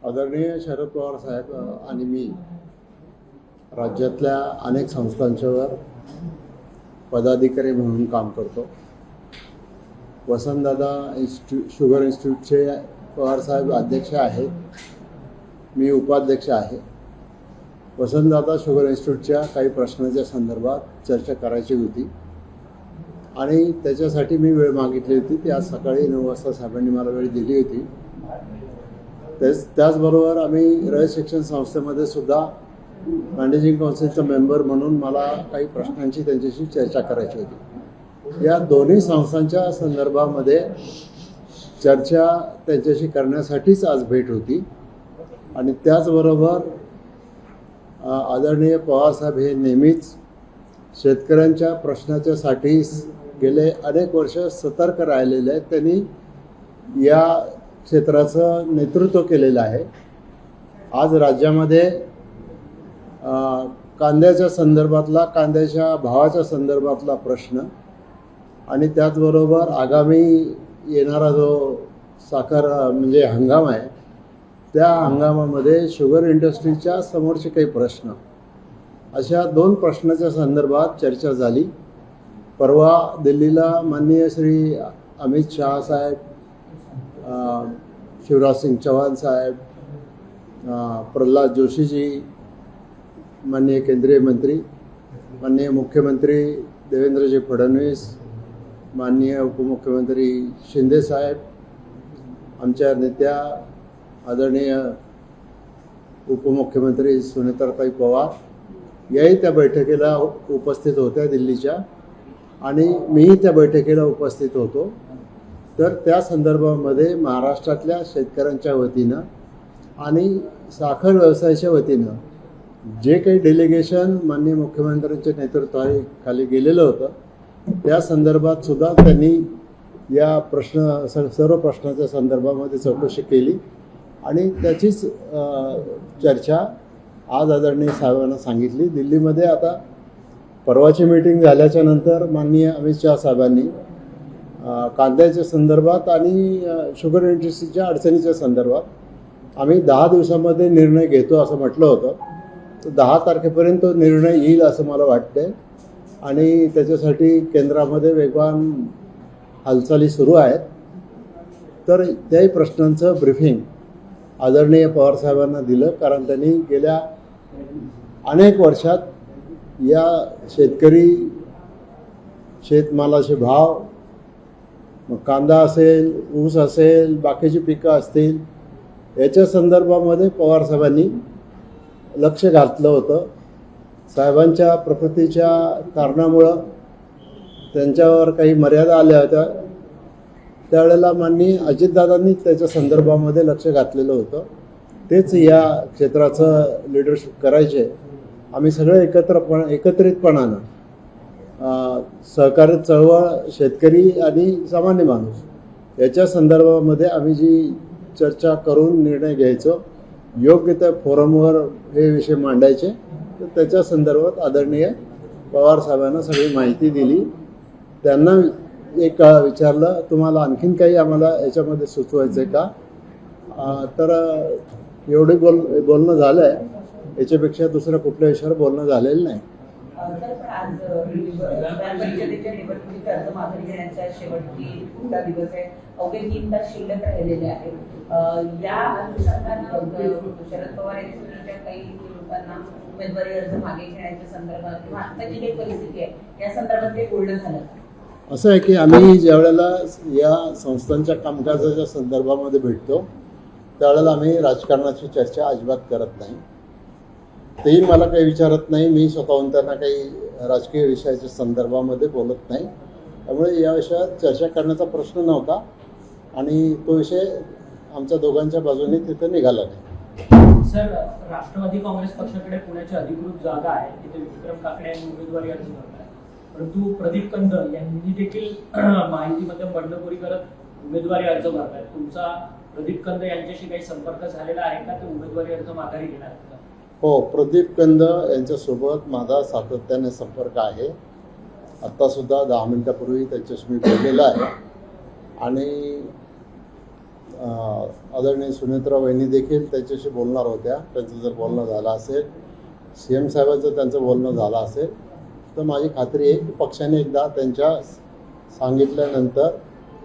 आदरणीय शरद पवार साहेब आणि मी राज्यातल्या अनेक संस्थांच्यावर पदाधिकारी म्हणून काम करतो. वसंतदादा शुगर इन्स्टिट्यूटचे पवार साहेब अध्यक्ष आहेत, मी उपाध्यक्ष आहे. वसंतदादा शुगर इन्स्टिट्यूटच्या काही प्रश्नाच्या संदर्भात चर्चा करायची होती आणि त्याच्यासाठी मी वेळ मागितली होती. ती आज सकाळी 9 वाजता साहेबांनी मला वेळ दिली होती. त्याचबरोबर आम्ही रयत शिक्षण संस्थेमध्ये सुद्धा मॅनेजिंग काउन्सिलचा मेंबर म्हणून मला काही प्रश्नांची त्यांच्याशी चर्चा करायची होती. या दोन्ही संस्थांच्या संदर्भामध्ये चर्चा त्यांच्याशी करण्यासाठीच आज भेट होती. आणि त्याचबरोबर आदरणीय पवारसाहेब हे नेहमीच शेतकऱ्यांच्या प्रश्नाच्यासाठी गेले अनेक वर्ष सतर्क राहिलेले आहेत. त्यांनी या क्षेत्राचं नेतृत्व केलेलं आहे. आज राज्यामध्ये कांद्याच्या संदर्भातला, कांद्याच्या भावाच्या संदर्भातला प्रश्न आणि त्याचबरोबर आगामी येणारा जो साखर म्हणजे हंगाम आहे, त्या हंगामामध्ये शुगर इंडस्ट्रीच्या समोरचे काही प्रश्न, अशा 2 प्रश्नाच्या संदर्भात चर्चा झाली. परवा दिल्लीला माननीय श्री अमित शहा साहेब, शिवराज सिंग चौहान साहेब, प्रल्हाद जोशीजी, माननीय केंद्रीय मंत्री, माननीय मुख्यमंत्री देवेंद्रजी फडणवीस, माननीय उपमुख्यमंत्री शिंदे साहेब, आमच्या नेत्या आदरणीय उपमुख्यमंत्री सुनेत्राताई पवार याही त्या बैठकीला उपस्थित होत्या दिल्लीच्या, आणि मीही त्या बैठकीला उपस्थित होतो. तर त्या संदर्भामध्ये महाराष्ट्रातल्या शेतकऱ्यांच्या वतीनं आणि साखर व्यवसायाच्या वतीनं जे काही डेलिगेशन माननीय मुख्यमंत्र्यांच्या नेतृत्वाखाली गेलेलं होतं, त्या संदर्भात सुद्धा त्यांनी या सर्व प्रश्नाच्या संदर्भामध्ये चौकशी केली आणि त्याचीच चर्चा आज आदरणीय साहेबांना सांगितली. दिल्लीमध्ये आता परवाची मीटिंग झाल्याच्या नंतर माननीय अमित शहा साहेबांनी कांद्याच्या संदर्भात आणि शुगर इंडस्ट्रीच्या अडचणीच्या संदर्भात आम्ही 10 दिवसामध्ये निर्णय घेतो असं म्हटलं होतं. तर 10 तारखेपर्यंत तो निर्णय येईल असं मला वाटतंय आणि त्याच्यासाठी केंद्रामध्ये वेगवान हालचाली सुरू आहेत. तर त्याही प्रश्नांचं ब्रीफिंग आदरणीय पवारसाहेबांना दिलं, कारण त्यांनी गेल्या अनेक वर्षात या शेतकरी, शेतमालाचे भाव, मग कांदा असेल, ऊस असेल, बाकीची पिकं असतील, याच्या संदर्भामध्ये पवारसाहेबांनी लक्ष घातलं होतं. साहेबांच्या प्रकृतीच्या कारणामुळं त्यांच्यावर काही मर्यादा आल्या होत्या. त्यावेळेला माननीय अजितदादांनी त्याच्या संदर्भामध्ये लक्ष घातलेलं होतं. तेच या क्षेत्राचं लिडरशिप करायचे. आम्ही सगळे एकत्रितपणानं सहकारी चळवळ, शेतकरी आणि सामान्य माणूस याच्या संदर्भामध्ये आम्ही जी चर्चा करून निर्णय घ्यायचो, योग्य त्या फोरमवर हे विषय मांडायचे. तर त्याच्या संदर्भात आदरणीय पवार साहेबांना सगळी माहिती दिली. त्यांना एक विचारलं, तुम्हाला आणखीन काही आम्हाला याच्यामध्ये सुचवायचं आहे का? तर एवढे बोलणं झालं आहे, याच्यापेक्षा दुसऱ्या कुठल्या विषयावर बोलणं झालेलं नाही. परिषदेच्या निवडणुकीचा अर्ज माघारी घेण्याचा शेवटचा दिवस आहे. अवघे 3 तास शिल्लक राहिलेले आहेत. या अनुषंगानं शरद पवार यांच्या काही लोकांना उमेदवारी अर्ज मागे घेण्याच्या संदर्भात किंवा आत्ताची जी परिस्थिती आहे या संदर्भात ते बोलणं झालं. असं आहे की आम्ही ज्या वेळेला या संस्थांच्या कामकाजाच्या संदर्भामध्ये भेटतो त्यावेळेला आम्ही राजकारणाची चर्चा अजिबात करत नाही. तेही मला काही विचारत नाही. मी स्वतःहून त्यांना काही राजकीय विषयाच्या संदर्भामध्ये बोलत नाही. त्यामुळे या विषयात चर्चा करण्याचा प्रश्न नव्हता आणि तो विषय आमच्या दोघांच्या बाजूने तिथे निघाला नाही. सर, राष्ट्रवादी काँग्रेस पक्षाकडे पुण्याची अधिकृत जागा आहे, तिथे विक्रम काकडे यांनी उमेदवारी अर्ज भरला आहे. परंतु प्रदीप कंद यांनी देखील माहितीमध्ये बंडखोरी करत उमेदवारी अर्ज भरलाय. तुमचा प्रदीप कंद यांच्याशी काही संपर्क झालेला आहे का? ते उमेदवारी अर्ज माघारी घेणार आहेत का? हो, प्रदीप कंद यांच्यासोबत माझा सातत्याने संपर्क आहे. आत्तासुद्धा 10 मिनिटापूर्वी त्यांच्याशी मी बोललेला आहे आणि आदरणीय सुनेत्रा वहिनी देखील त्याच्याशी बोलणार होत्या. त्यांचं जर बोलणं झालं असेल, CM साहेबांचं त्यांचं बोलणं झालं असेल, तर माझी खात्री आहे की पक्षाने एकदा त्यांच्या सांगितल्यानंतर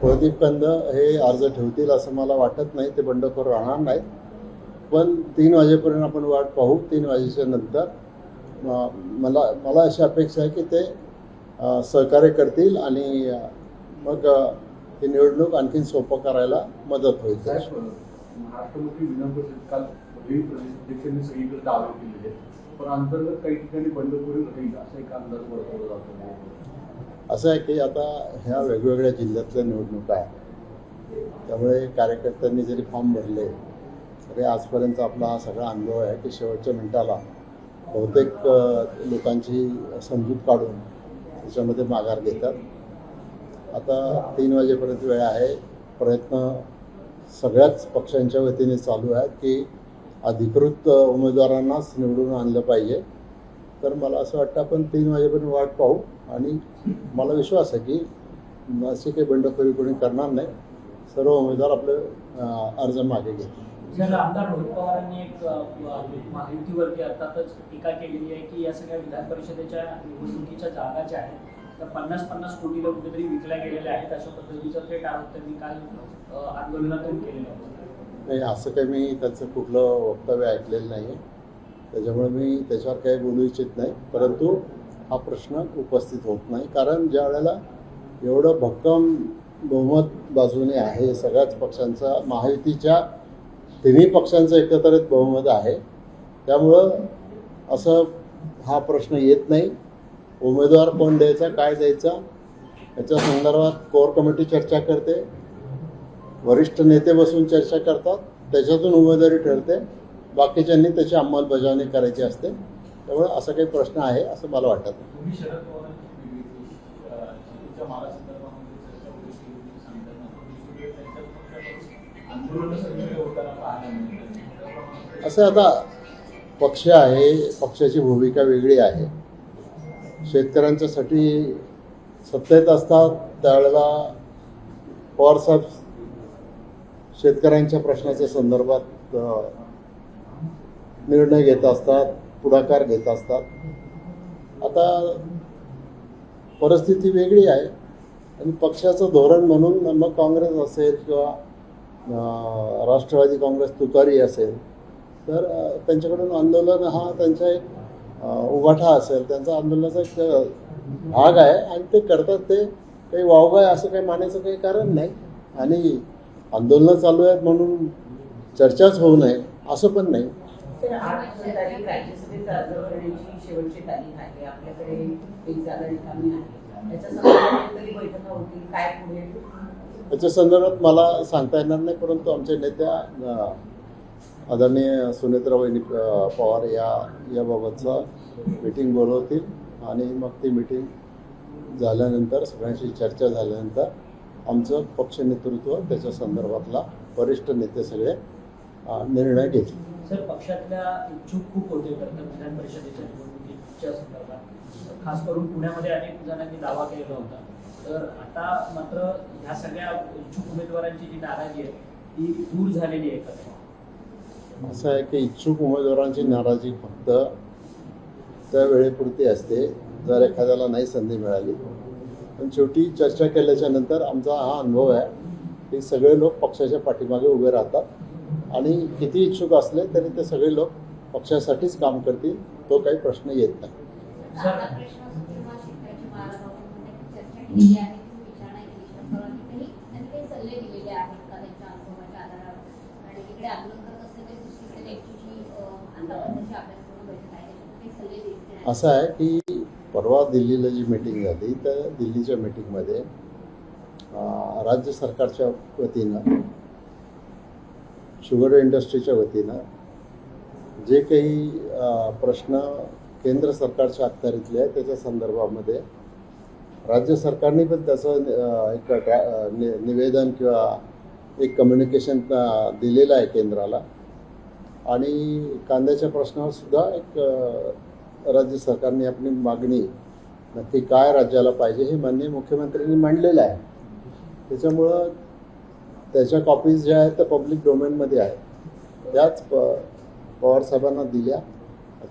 प्रदीप कंद हे अर्ज ठेवतील असं मला वाटत नाही. ते बंडखोर राहणार नाहीत. पण 3 वाजेपर्यंत आपण वाट पाहू. 3 वाजेच्या नंतर मला अशी अपेक्षा आहे की ते सहकार्य करतील आणि मग ही निवडणूक आणखीन सोपं करायला मदत होईल. महाराष्ट्रामध्ये विधान परिषद काल देशांनी सगळीकडे दावे केलेले आहेत, पण अंतर्गत काही ठिकाणी बंडखोरी होईल असा एक अंदाज वर्तवला जातो. असं आहे की आता ह्या वेगवेगळ्या जिल्ह्यातल्या निवडणुका आहेत, त्यामुळे कार्यकर्त्यांनी जरी फॉर्म भरले तरी आजपर्यंत आपला हा सगळा अनुभव आहे की शेवटच्या मिनिटाला बहुतेक लोकांची समजूत काढून त्याच्यामध्ये माघार घेतात. आता 3 वाजेपर्यंत वेळ आहे. प्रयत्न सगळ्याच पक्षांच्या वतीने चालू आहेत की अधिकृत उमेदवारांनाच निवडून आणलं पाहिजे. तर मला असं वाटतं आपण 3 वाजेपर्यंत वाट पाहू आणि मला विश्वास आहे की अशी काही बंडखोरी कोणी करणार नाही. सर्व उमेदवार आपले अर्ज मागे घेतील. जर आमदार रोहित पवारांनी एक माहितीवरती अर्थातच टीका केलेली आहे की या सगळ्या विधान परिषदेच्या निवडणुकीच्या जागा ज्या आहेत त्या 50-50 कोटीला कुठेतरी विकल्या गेलेल्या आहेत अशा पद्धतीचा थेट आरोप त्यांनी काल आंदोलनातून केलेला होता. नाही, असं काही मी त्याचं कुठलं वक्तव्य ऐकलेलं नाही आहे, त्याच्यामुळे मी त्याच्यावर काही बोलू इच्छित नाही. परंतु हा प्रश्न उपस्थित होत नाही, कारण ज्या वेळेला एवढं भक्कम बहुमत बाजूने आहे सगळ्याच पक्षांचा, महायुतीच्या तिन्ही पक्षांचं एकत्रित बहुमत आहे, त्यामुळं असं हा प्रश्न येत नाही. उमेदवार कोण द्यायचा, काय द्यायचा याच्या संदर्भात कोर कमिटी चर्चा करते, वरिष्ठ नेते बसून चर्चा करतात, त्याच्यातून उमेदवारी ठरते, बाकीच्यांनी त्याची अंमलबजावणी करायची असते. त्यामुळे असा काही प्रश्न आहे असं मला वाटत नाही. तुम्ही शरद पवारांची शेतीच्या मालासंदर्भामध्ये चर्चा वगैरे केली सांगताना त्यांच्याच पक्षाकडून आंदोलन सगळे होताना पाहायला मिळतं. असं आता पक्ष आहे, पक्षाची भूमिका वेगळी आहे. शेतकऱ्यांच्यासाठी सत्तेत असतात त्यावेळेला पवारसाहेब शेतकऱ्यांच्या प्रश्नाच्या संदर्भात निर्णय घेत असतात, पुढाकार घेत असतात. आता परिस्थिती वेगळी आहे आणि पक्षाचं धोरण म्हणून मग काँग्रेस असेल किंवा राष्ट्रवादी काँग्रेस तुतारी असेल तर त्यांच्याकडून आंदोलन हा त्यांचा एक उभाठा असेल, त्यांचा आंदोलनाचा एक भाग आहे आणि ते करतात. ते काही वावगं आहे असं काही मानायचं काही कारण नाही आणि आंदोलनं चालू आहेत म्हणून चर्चाच होऊ नये असं पण नाही. तर 8 तारीख राज्यसभेत अर्ज भरण्याची शेवटची तारीख आहे. आपल्याकडे एक जागा रिकामी आहे. त्याच्या संदर्भात तरी बैठका होतील, काय पुढे याच्या संदर्भात मला सांगता येणार नाही, परंतु आमच्या नेत्या आदरणीय सुनेत्रा वहिनी पवार याबाबतचं मीटिंग बोलवतील आणि मग ती मीटिंग झाल्यानंतर सगळ्यांशी चर्चा झाल्यानंतर आमचं पक्ष नेतृत्व त्याच्या संदर्भातला वरिष्ठ नेते सगळे निर्णय घेतील. सर, पक्षातल्या इच्छुक खूप होते विधान परिषदेच्या निवडणुकीच्या संदर्भात, खास करून पुण्यामध्ये अनेक जणांनी दावा केलेला होता. तर आता मात्र ह्या सगळ्या इच्छुक उमेदवारांची जी नाराजी आहे ती दूर झालेली आहे का? असं आहे की इच्छुक उमेदवारांची नाराजी फक्त त्या वेळेपुरती असते जर एखाद्याला नाही संधी मिळाली. पण शेवटी चर्चा केल्याच्या नंतर आमचा हा अनुभव आहे की सगळे लोक पक्षाच्या पाठीमागे उभे राहतात आणि किती इच्छुक असले तरी ते सगळे लोक पक्षासाठीच काम करतील. तो काही प्रश्न येत नाही. असं आहे की परवा दिल्लीला जी मीटिंग झाली तर दिल्लीच्या मीटिंगमध्ये राज्य सरकारच्या वतीनं, शुगर इंडस्ट्रीच्या वतीनं जे काही प्रश्न केंद्र सरकारच्या अखत्यारीतले आहे त्याच्या संदर्भामध्ये राज्य सरकारने पण त्याचं एक निवेदन किंवा एक कम्युनिकेशन दिलेलं आहे केंद्राला. आणि कांद्याच्या प्रश्नावर सुद्धा एक राज्य सरकारने आपली मागणी नक्की काय राज्याला पाहिजे हे माननीय मुख्यमंत्र्यांनी मांडलेलं आहे. त्याच्यामुळं त्याच्या कॉपीज ज्या आहेत त्या पब्लिक डोमेनमध्ये आहेत, त्याच पवार साहेबांना दिल्या.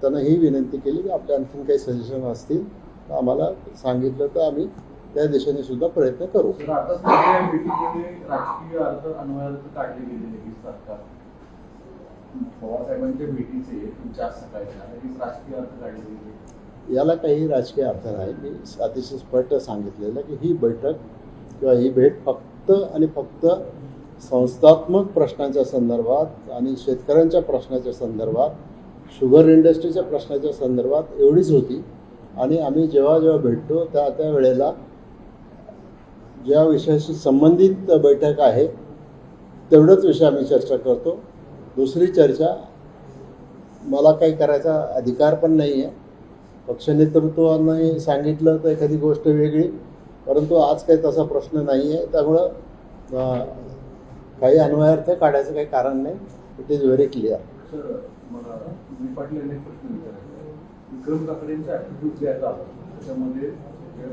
त्यांना ही विनंती केली की आपल्या आणखीन काही सजेशन असतील तर आम्हाला सांगितलं तर आम्ही त्या दिशेने सुद्धा प्रयत्न करू. तर आता सध्या मीटिंगमध्ये राजकीय अर्थ अन्वयार्थ काढले गेले लगेच सरकार पवारसाहेबांच्या भेटीचे तुमच्या सकाळच्या लगेच राजकीय अर्थ काढले गेले. याला काही राजकीय अर्थ नाही. मी अतिशय स्पष्ट सांगितलेलं की ही बैठक किंवा ही भेट फक्त आणि फक्त संस्थात्मक प्रश्नांच्या संदर्भात आणि शेतकऱ्यांच्या प्रश्नाच्या संदर्भात, शुगर इंडस्ट्रीच्या प्रश्नाच्या संदर्भात एवढीच होती. आणि आम्ही जेव्हा जेव्हा भेटतो त्या वेळेला ज्या विषयाशी संबंधित बैठक आहे तेवढंच विषय आम्ही चर्चा करतो. दुसरी चर्चा मला काही करायचा अधिकार पण नाही आहे. पक्षनेतृत्वाने सांगितलं तर एखादी गोष्ट वेगळी, परंतु आज काही तसा प्रश्न नाही आहे. त्यामुळं काही अन्वयार्थ काढायचं काही कारण नाही. It is very clear. Sir, मला मी पाटील यांनी प्रश्न विचारायचा आहे. विक्रम काकडेंचा ॲटिट्यूड द्यायचा आला त्याच्यामध्ये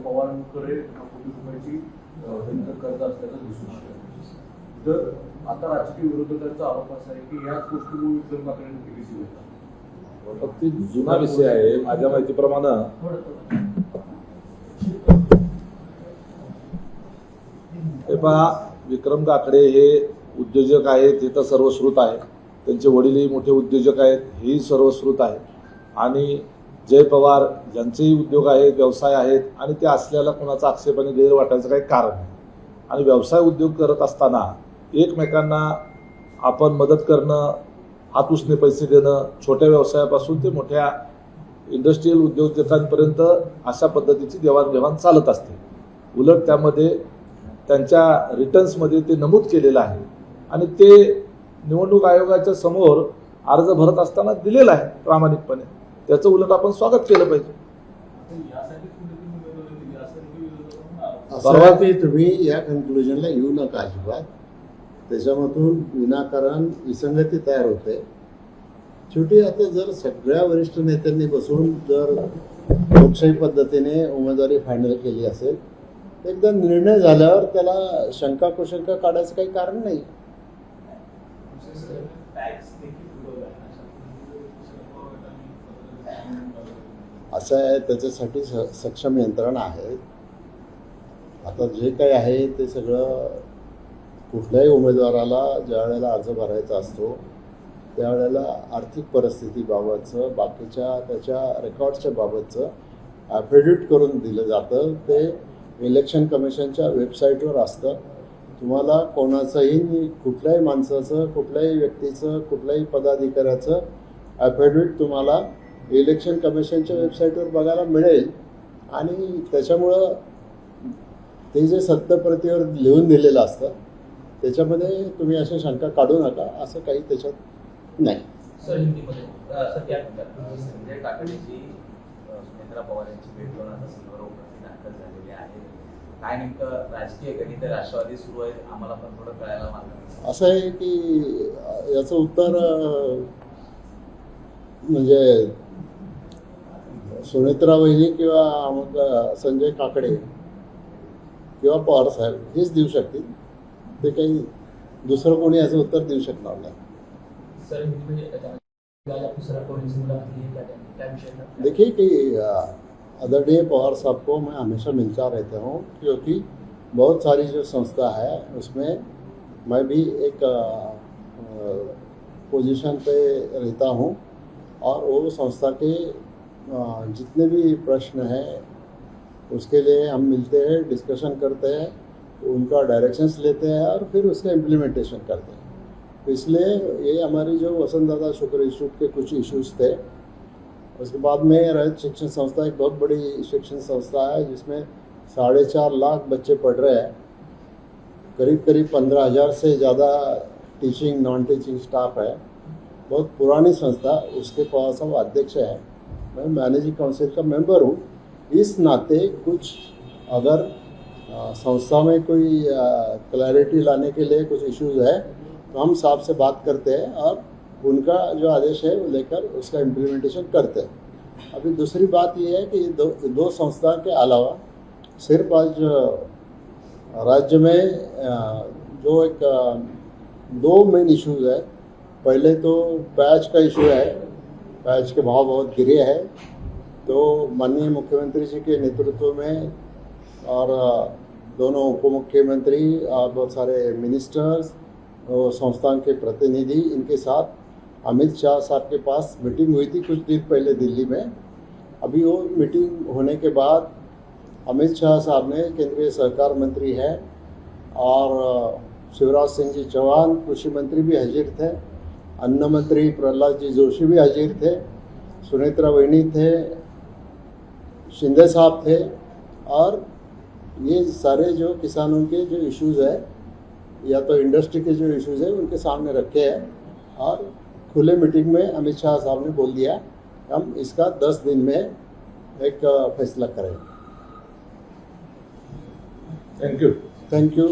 पवारांकडे कोटी रुपयाची कर्ज असल्याचं दिसून आलं. तर आता राजकीय विरोधकांचा आरोप असा आहे की याच गोष्टीमुळे विक्रम काकडेंनी पीटीसी घेतला. अगदी जुना विषय आहे. माझ्या माहितीप्रमाणे हे पहा, विक्रम काकडे हे उद्योजक आहेत हे तर सर्वश्रुत आहे. त्यांचे वडीलही मोठे उद्योजक आहेत हेही सर्वश्रुत आहे. आणि जय पवार यांचेही उद्योग आहेत, व्यवसाय आहेत आणि ते असल्याला कोणाचा आक्षेप आणि गैर वाटायचं काही कारण नाही. आणि व्यवसाय उद्योग करत असताना एकमेकांना आपण मदत करणं, हात उसने पैसे देणं, छोट्या व्यवसायापासून ते मोठ्या इंडस्ट्रीयल उद्योजकांपर्यंत अशा पद्धतीची देवाणघेवाण चालत असते. उलट त्यामध्ये त्यांच्या रिटर्न्समध्ये ते नमूद केलेलं आहे आणि ते निवडणूक आयोगाच्या समोर अर्ज भरत असताना दिलेलं आहे प्रामाणिकपणे. त्याचं उलट आपण स्वागत केलं पाहिजे. यासाठी उमेदवारी दिली असं असं आहे की तुम्ही या कन्क्लुजनला येऊ नका अजिबात. त्याच्यामधून विनाकारण विसंगती तयार होते. शेवटी आता जर सगळ्या वरिष्ठ नेत्यांनी बसून जर लोकशाही पद्धतीने उमेदवारी फायनल केली असेल तर एकदा निर्णय झाल्यावर त्याला शंका कुशंका काढायचं काही कारण नाही. असं आहे, त्याच्यासाठी सक्षम यंत्रणा आहेत. आता जे काही आहे ते सगळं कुठल्याही उमेदवाराला ज्या वेळेला अर्ज भरायचा असतो त्यावेळेला आर्थिक परिस्थितीबाबतचं, बाकीच्या त्याच्या रेकॉर्ड्सच्या बाबतचं ॲफिडेविट करून दिलं जातं. ते इलेक्शन कमिशनच्या वेबसाईटवर असतं. तुम्हाला कोणाचंही, कुठल्याही माणसाचं, कुठल्याही व्यक्तीचं, कुठल्याही पदाधिकाऱ्याचं ॲफिडेविट तुम्हाला इलेक्शन कमिशनच्या वेबसाईटवर बघायला मिळेल. आणि त्याच्यामुळं ते जे सत्तप्रतीवर लिहून दिलेलं असतं त्याच्यामध्ये तुम्ही अशा शंका काढू नका. असं काही त्याच्यात नाही. सर, हिंदीमध्ये सध्या संजय काकडेची सुनेत्रा पवार यांची भेट घेऊन आता सिल्वर ओपनची दाखल झालेली आहे. काय नेमकं राजकीय गणित राष्ट्रवादी सुरू आहे आम्हाला पण थोडं कळायला मागतं. असं आहे की याचं उत्तर म्हणजे सुनेत्रा वहिनी किंवा मग संजय काकडे किंवा पवार साहेब हेच देऊ शकतील. ते काही दुसरं कोणी याचं उत्तर देऊ शकणार नाही. सर, देखिए कि आदरणीय पवार साहब को मैं हमेशा मिलता रहता हूँ क्योंकि बहुत सारी जो संस्था है उसमें मैं भी एक पोजीशन पे रहता हूँ और वो संस्था के जितने भी प्रश्न हैं उसके लिए हम मिलते हैं, डिस्कशन करते हैं, उनका डायरेक्शंस लेते हैं और फिर उसका इम्प्लीमेंटेशन करते हैं. तो इसलिए ये हमारी जो वसंतदादा शुक्र इंस्टीट्यूट के कुछ इश्यूज थे. उसके बाद में रयत शिक्षण संस्था एक बहुत बड़ी शिक्षण संस्था है जिसमें 4.5 लाख बच्चे पढ़ रहे हैं. करीब 15,000 से ज़्यादा टीचिंग नॉन टीचिंग स्टाफ है. बहुत पुरानी संस्था, उसके पवार साहब अध्यक्ष है. मैं मैनेजिंग काउंसिल का मेंबर हूँ. इस नाते कुछ अगर संस्था में कोई क्लैरिटी लाने के लिए कुछ इश्यूज है तो हम साहब से बात करते हैं और उनका जो आदेश है वो लेकर उसका इम्प्लीमेंटेशन करते हैं. अभी दूसरी बात ये है कि दो संस्था के अलावा सिर्फ आज राज्य में जो एक दो मेन इश्यूज है। पहले तो प्याज का इशू है, प्याज के भाव बहुत गिरे हैं, तो माननीय मुख्यमंत्री जी के नेतृत्व में और दोनों उप मुख्यमंत्री और बहुत सारे मिनिस्टर्स और संस्थान के प्रतिनिधि, इनके साथ अमित शाह साहब के पास मीटिंग हुई थी कुछ दिन पहले दिल्ली में। अभी वो मीटिंग होने के बाद अमित शाह साहब ने, केंद्रीय सहकार मंत्री हैं, और शिवराज सिंह जी चौहान कृषि मंत्री भी हाजिर थे, अन्न मंत्री प्रहलाद जी जोशी भी हाजिर थे, सुनेत्रा वहिनी थे, शिंदे साहब थे, और ये सारे जो किसानों के जो इश्यूज है या तो इंडस्ट्री के जो इश्यूज है उनके सामने रखे हैं, और खुले मीटिंग में अमित शाह साहब ने बोल दिया हम इसका 10 दिन में एक फैसला करेंगे। Thank you. Thank you.